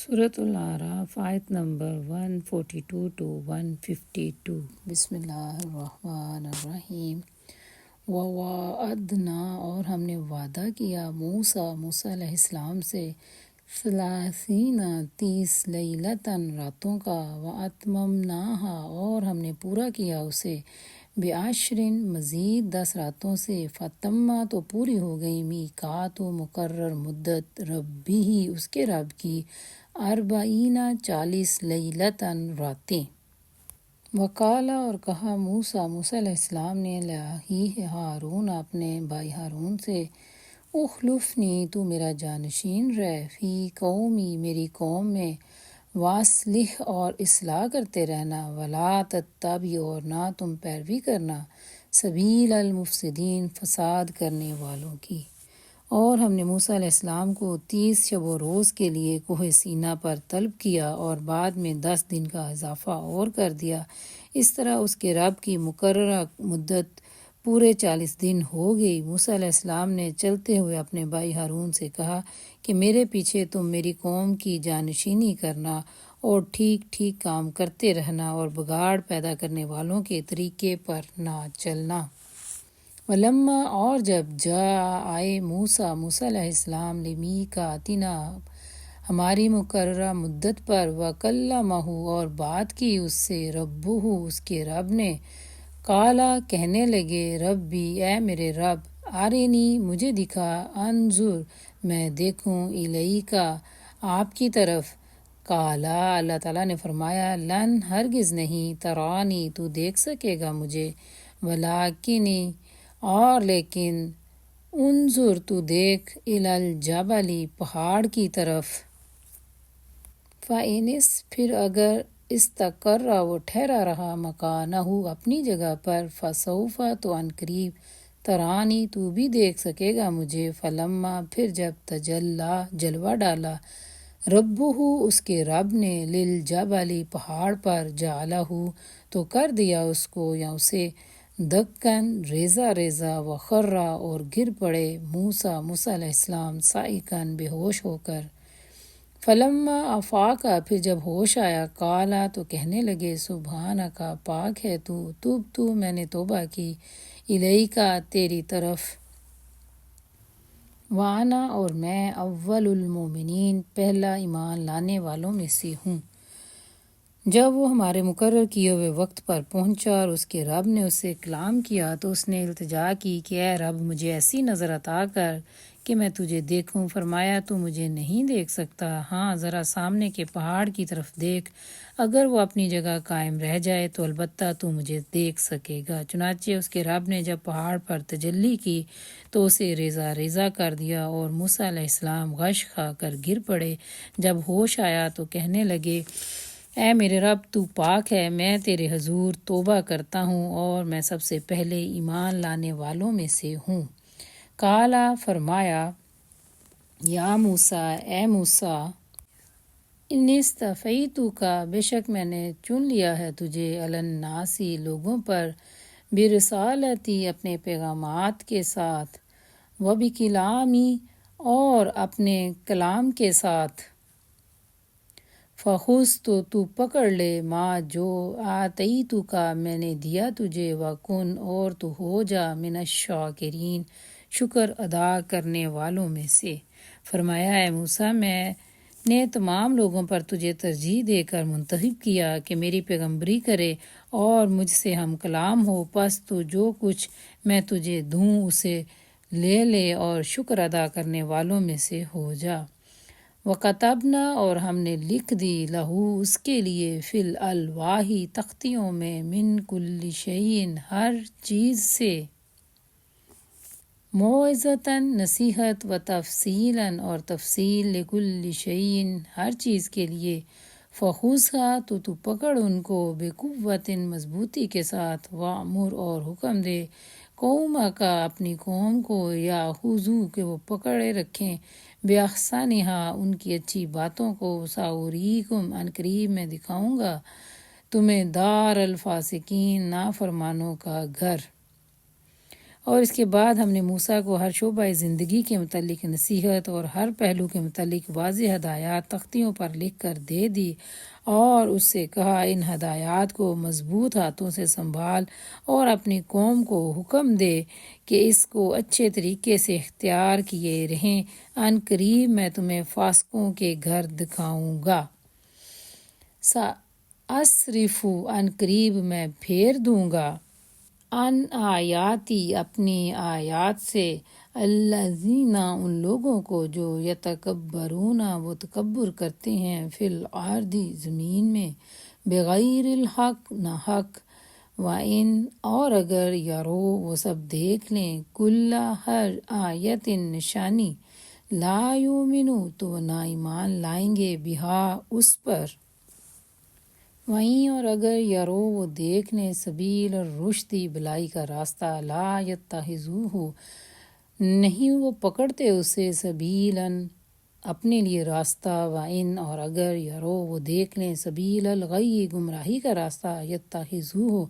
سورۃ الاعراف آیت number 142 to 152۔ بسم اللہ الرحمن الرحیم۔ وَوَعَدْنَا اور ہم نے وعدہ کیا موسیٰ علیہ السلام سے 30 لیلۃً راتوں کا، وَأَتْمَمْنَاهَا اور ہم نے پورا کیا اسے بعشر مزید 10 راتوں سے، فَتَمَّ تو پوری ہو گئی میقات مقرر مدت ربہ اس کے رب کی 40 لیلۃً راتیں۔ وقال اور کہا موسیٰ علیہ السلام نے لأخیہ ہارون اپنے بھائی ہارون سے، اخلفنی تو میرا جانشین رہ، فی قومی میری قوم میں، واصلح اور اصلاح کرتے رہنا، ولا تتبع اور نہ تم پیروی کرنا، سبیل المفسدین فساد کرنے والوں کی۔ اور ہم نے موسیٰ علیہ السلام کو 30 شب و روز کے لیے کوہ سینا پر طلب کیا اور بعد میں 10 دن کا اضافہ اور کر دیا، اس طرح اس کے رب کی مقررہ مدت پورے 40 دن ہو گئی۔ موسیٰ علیہ السلام نے چلتے ہوئے اپنے بھائی ہارون سے کہا کہ میرے پیچھے تم میری قوم کی جانشینی کرنا اور ٹھیک ٹھیک کام کرتے رہنا اور بگاڑ پیدا کرنے والوں کے طریقے پر نہ چلنا۔ ولما اور جب آئے موسیٰ علیہ السلام لمیقاتنا ہماری مقررہ مدت پر، وکلمہ اور بات کی اس سے ربہ اس کے رب نے، قالا کہنے لگے ربی اے میرے رب، آرینی مجھے دکھا، انظر میں دیکھوں، الیکا آپ کی طرف۔ قالا اللہ تعالیٰ نے فرمایا، لن ہرگز نہیں، ترانی تو دیکھ سکے گا مجھے، ولیکنی اور لیکن، انظر تو دیکھ، الی الجبل پہاڑ کی طرف، فإن پھر اگر استقر وہ ٹھہرا رہا، مکانہ اپنی جگہ پر، فسوف تو عن قریب، ترانی تو بھی دیکھ سکے گا مجھے۔ فلما پھر جب تجلی جلوہ ڈالا، ربہ اس کے رب نے، للجبل پہاڑ پر، جعلہ تو کر دیا اس کو یا اسے، دکن ریزہ ریزہ، وخرا اور گر پڑے موسیٰ علیہ السلام صاعقاً بے ہوش ہو کر۔ فلما افاق پھر جب ہوش آیا، قالا تو کہنے لگے، سبحانک پاک ہے تو، تبت میں نے توبہ کی، الیکا تیری طرف، وانا اور میں، اول المؤمنین پہلا ایمان لانے والوں میں سے ہوں۔ جب وہ ہمارے مقرر کیے ہوئے وقت پر پہنچا اور اس کے رب نے اس سے کلام کیا تو اس نے التجا کی کہ اے رب مجھے ایسی نظر عطا کر کہ میں تجھے دیکھوں۔ فرمایا تو مجھے نہیں دیکھ سکتا، ہاں ذرا سامنے کے پہاڑ کی طرف دیکھ، اگر وہ اپنی جگہ قائم رہ جائے تو البتہ تو مجھے دیکھ سکے گا۔ چنانچہ اس کے رب نے جب پہاڑ پر تجلی کی تو اسے ریزہ ریزہ کر دیا اور موسیٰ علیہ السلام غش کھا کر گر پڑے۔ جب ہوش آیا تو کہنے لگے، اے میرے رب تو پاک ہے، میں تیرے حضور توبہ کرتا ہوں اور میں سب سے پہلے ایمان لانے والوں میں سے ہوں۔ قالا فرمایا، یا موسیٰ اے موسیٰ، انی اصطفیتک بے شک میں نے چن لیا ہے تجھے، علی الناس لوگوں پر، برسالتی اپنے پیغامات کے ساتھ، وبکلامی اور اپنے کلام کے ساتھ، فخذ تو پکڑ لے، ما جو آتیتک میں نے دیا تجھے، وکن اور تو ہو جا، من الشاکرین شکر ادا کرنے والوں میں سے۔ فرمایا، اے موسیٰ میں نے تمام لوگوں پر تجھے ترجیح دے کر منتخب کیا کہ میری پیغمبری کرے اور مجھ سے ہم کلام ہو، پس تو جو کچھ میں تجھے دوں اسے لے اور شکر ادا کرنے والوں میں سے ہو جا۔ وَكَتَبْنَا اور ہم نے لکھ دی، لہو اس کے لیے، فی الألواح تختیوں میں، من کل شیء ہر چیز سے، موعظۃً نصیحت، وتفصیلاً اور تفصیل، لکل شیء ہر چیز کے لیے، فخذھا تو پکڑ ان کو، بقوۃ مضبوطی کے ساتھ، وامر اور حکم دے، قومک اپنی قوم کو، یاخذوا کہ وہ پکڑے رکھیں، باحسنھا ان کی اچھی باتوں کو، ساوریکم عن قریب میں دکھاؤں گا تمہیں، دار الفاسقین نافرمانوں کا گھر۔ اور اس کے بعد ہم نے موسیٰ کو ہر شعبہ زندگی کے متعلق نصیحت اور ہر پہلو کے متعلق واضح ہدایات تختیوں پر لکھ کر دے دی اور اس سے کہا ان ہدایات کو مضبوط ہاتھوں سے سنبھال اور اپنی قوم کو حکم دے کہ اس کو اچھے طریقے سے اختیار کیے رہیں، ان قریب میں تمہیں فاسقوں کے گھر دکھاؤں گا۔ سأصرف ان قریب میں پھیر دوں گا، ان آیاتی اپنی آیات سے، الذین ان لوگوں کو جو یتکبرون وہ تکبر کرتے ہیں، فی الارض زمین میں، بغیر الحق نہ حق، وَإِنْ اور اگر یرو وہ سب دیکھ لیں، کل ہر آیت نشانی، لا یؤمنو تو وہ نہ ایمان لائیں گے، بہا اس پر، وہیں اور اگر یرو وہ دیکھ لیں، سبیل الرشد بھلائی کا راستہ، لا یتخذوہ نہیں وہ پکڑتے اسے، سبیلاً اپنے لیے راستہ، وَإِنْ اور اگر یرو وہ دیکھ لیں، سبیل الغی گمراہی کا راستہ، یتخذوہ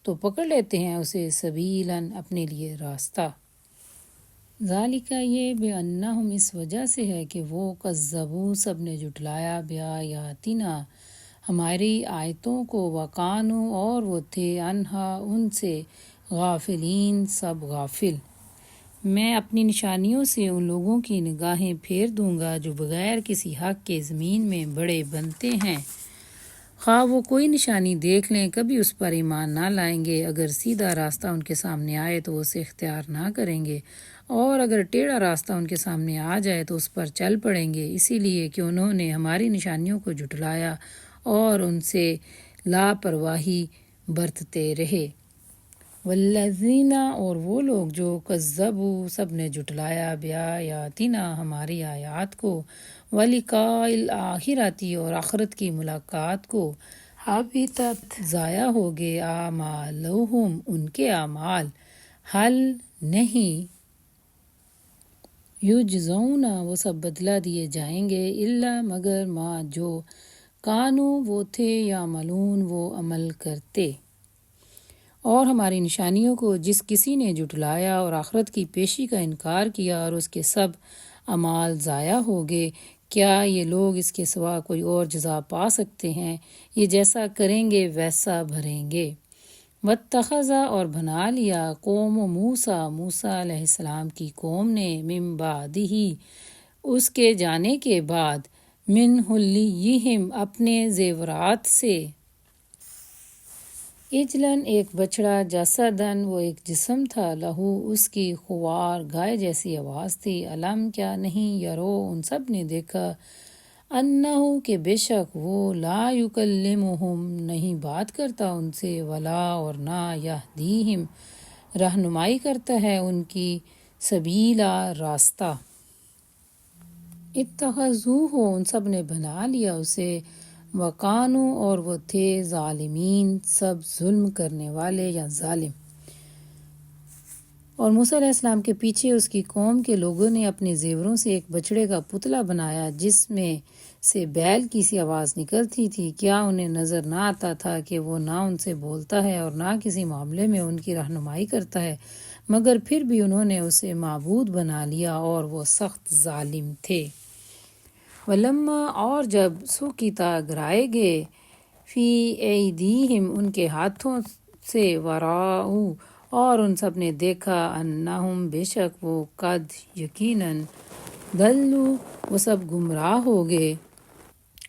تو پکڑ لیتے ہیں اسے، سبیلاً اپنے لیے راستہ۔ ذالک یہ بأنہم اس وجہ سے ہے کہ وہ کذبوا سب نے جھٹلایا، بآیاتنا ہماری آیتوں کو، وکانوا اور وہ تھے، عنہا ان سے، غافلین سب غافل۔ میں اپنی نشانیوں سے ان لوگوں کی نگاہیں پھیر دوں گا جو بغیر کسی حق کے زمین میں بڑے بنتے ہیں، خواہ وہ کوئی نشانی دیکھ لیں کبھی اس پر ایمان نہ لائیں گے، اگر سیدھا راستہ ان کے سامنے آئے تو اسے اختیار نہ کریں گے، اور اگر ٹیڑھا راستہ ان کے سامنے آ جائے تو اس پر چل پڑیں گے، اسی لیے کہ انہوں نے ہماری نشانیوں کو جھٹلایا اور ان سے لاپرواہی برتتے رہے۔ والذین اور وہ لوگ جو کذبوا سب نے جھٹلایا، بآیاتنا ہماری آیات کو، ولقاء الآخرۃ اور آخرت کی ملاقات کو، حبطت ضائع ہو گئے، اعمالہم ان کے اعمال، حل نہیں، یجزون وہ سب بدلہ دیے جائیں گے، الا مگر ما جو، کانوا وہ تھے، یعملون وہ عمل کرتے۔ اور ہماری نشانیوں کو جس کسی نے جھٹلایا اور آخرت کی پیشی کا انکار کیا اور اس کے سب اعمال ضائع ہو گئے، کیا یہ لوگ اس کے سوا کوئی اور جزا پا سکتے ہیں؟ یہ جیسا کریں گے ویسا بھریں گے۔ واتخذ اور بنا لیا قوم موسیٰ موسیٰ علیہ السلام کی قوم نے، من بعدہ اس کے جانے کے بعد، من حلیہم اپنے زیورات سے، عجلاً ایک بچڑا، جسداً وہ ایک جسم تھا، لہو اس کی خوار گائے جیسی آواز تھی، علم کیا نہیں، یرو ان سب نے دیکھا، انہو کہ بے شک وہ، لا یکلمہم نہیں بات کرتا ان سے، ولا اور نہ، یہدیہم رہنمائی کرتا ہے ان کی، سبیلا راستہ۔ اتخذوہ ان سب نے بنا لیا اسے، وکانوا اور وہ تھے، ظالمین سب ظلم کرنے والے یا ظالم۔ اور موسیٰ علیہ السلام کے پیچھے اس کی قوم کے لوگوں نے اپنے زیوروں سے ایک بچڑے کا پتلا بنایا جس میں سے بیل کی سی آواز نکلتی تھی، کیا انہیں نظر نہ آتا تھا کہ وہ نہ ان سے بولتا ہے اور نہ کسی معاملے میں ان کی رہنمائی کرتا ہے، مگر پھر بھی انہوں نے اسے معبود بنا لیا اور وہ سخت ظالم تھے۔ ولما اور جب سقط گرائے گئے، فی ایدیہم ان کے ہاتھوں سے، ورأوا اور ان سب نے دیکھا، انہم بے شک وہ، قد یقیناً، ضلوا وہ سب گمراہ ہو گئے،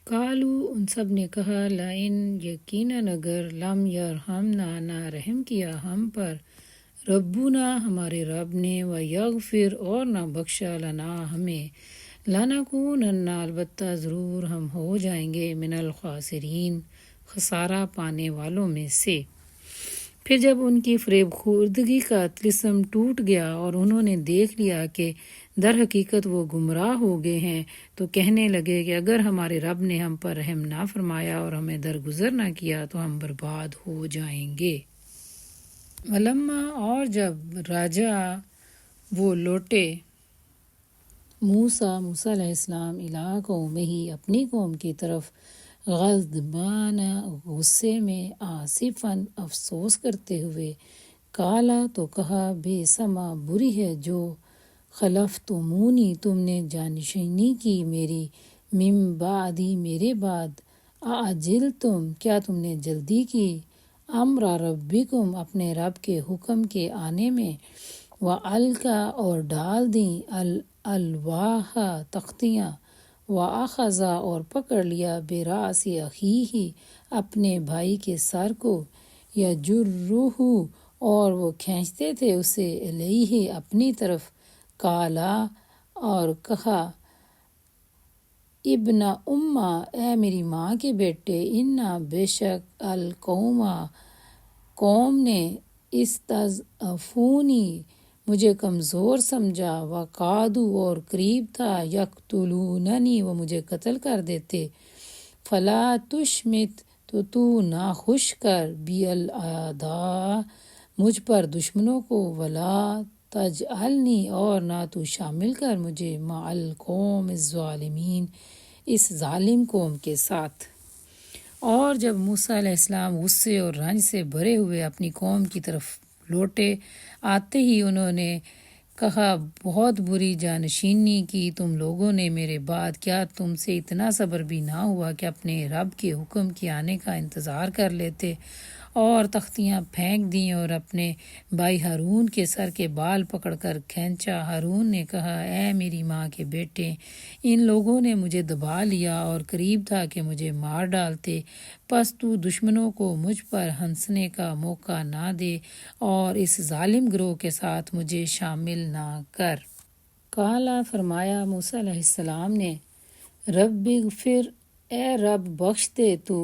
قالوا ان سب نے کہا، لئن یقیناً اگر، لم یرحمنا نہ رحم کیا ہم پر، ربنا ہمارے رب نے، ویغفر اور نہ بخشا، لنا ہمیں، لنکونن البتہ ضرور ہم ہو جائیں گے، من الخاسرین خسارہ پانے والوں میں سے۔ پھر جب ان کی فریب خوردگی کا طلسم ٹوٹ گیا اور انہوں نے دیکھ لیا کہ در حقیقت وہ گمراہ ہو گئے ہیں، تو کہنے لگے کہ اگر ہمارے رب نے ہم پر رحم نہ فرمایا اور ہمیں درگزر نہ کیا تو ہم برباد ہو جائیں گے۔ ولما اور جب رجع وہ لوٹے، موسیٰ علیہ السلام، الی قومہ اپنی قوم کی طرف، غضبان غصے میں، آسفاً افسوس کرتے ہوئے، کالا تو کہا بے سما بری ہے جو خلفتمونی تم نے جانشینی کی میری من بعدی میرے بعد اعجل تم کیا تم نے جلدی کی امر ربکم اپنے رب کے حکم کے آنے میں وَأَلْقَا اور ڈال دیں الواح تختیاں وَأَخَذَ اور پکڑ لیا بِرَأْسِ أَخِیہِ اپنے بھائی کے سر کو یجرہ اور وہ کھینچتے تھے اسے الیہ اپنی طرف کالا اور کہا ابن امّا اے میری ماں کے بیٹے انا بے شک قوم نے استضعفونی مجھے کمزور سمجھا وقادو اور قریب تھا یقتلوننی وہ مجھے قتل کر دیتے فلا تشمت تو نہ خوش کر بی الاعداء مجھ پر دشمنوں کو ولا تجعلنی اور نہ تو شامل کر مجھے مع القوم الظالمین اس ظالم قوم کے ساتھ۔ اور جب موسیٰ علیہ السلام غصے اور رنج سے بھرے ہوئے اپنی قوم کی طرف لوٹے آتے ہی انہوں نے کہا بہت بری جانشینی کی تم لوگوں نے میرے بعد، کیا تم سے اتنا صبر بھی نہ ہوا کہ اپنے رب کے حکم کے آنے کا انتظار کر لیتے، اور تختیاں پھینک دیں اور اپنے بھائی ہارون کے سر کے بال پکڑ کر کھینچا۔ ہارون نے کہا اے میری ماں کے بیٹے ان لوگوں نے مجھے دبا لیا اور قریب تھا کہ مجھے مار ڈالتے، پس تو دشمنوں کو مجھ پر ہنسنے کا موقع نہ دے اور اس ظالم گروہ کے ساتھ مجھے شامل نہ کر۔ قالا فرمایا موسیٰ علیہ السلام نے رب اغفر اے رب بخش دے تو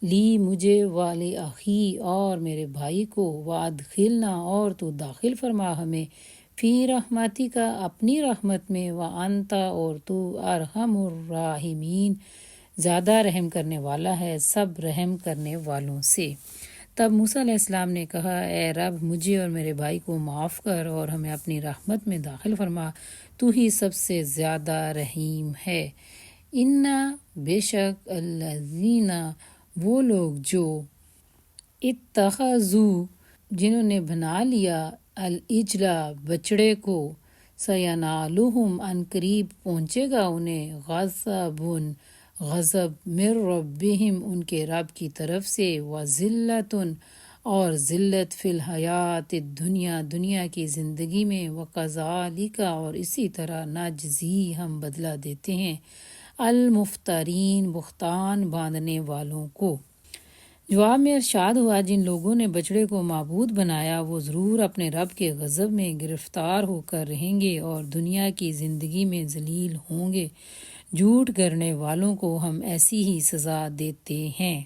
لی مجھے والی اخی اور میرے بھائی کو وادخلنا اور تو داخل فرما ہمیں فی رحمتی کا اپنی رحمت میں وانتا اور تو ارحم الراحمین زیادہ رحم کرنے والا ہے سب رحم کرنے والوں سے۔ تب موسیٰ علیہ السلام نے کہا اے رب مجھے اور میرے بھائی کو معاف کر اور ہمیں اپنی رحمت میں داخل فرما، تو ہی سب سے زیادہ رحیم ہے۔ انا بے شک الذین وہ لوگ جو اتخذو جنہوں نے بنا لیا العجلہ بچڑے کو سینالہم ان قریب پہنچے گا انہیں غضب من ربہم ان کے رب کی طرف سے وذلت اور ذلت فی الحیات الدنیا دنیا کی زندگی میں وکذالک اور اسی طرح نجزی ہم بدلہ دیتے ہیں المفترین بہتان باندھنے والوں کو۔ جواب میں ارشاد ہوا جن لوگوں نے بچڑے کو معبود بنایا وہ ضرور اپنے رب کے غضب میں گرفتار ہو کر رہیں گے اور دنیا کی زندگی میں ذلیل ہوں گے۔ جھوٹ گھڑنے والوں کو ہم ایسی ہی سزا دیتے ہیں۔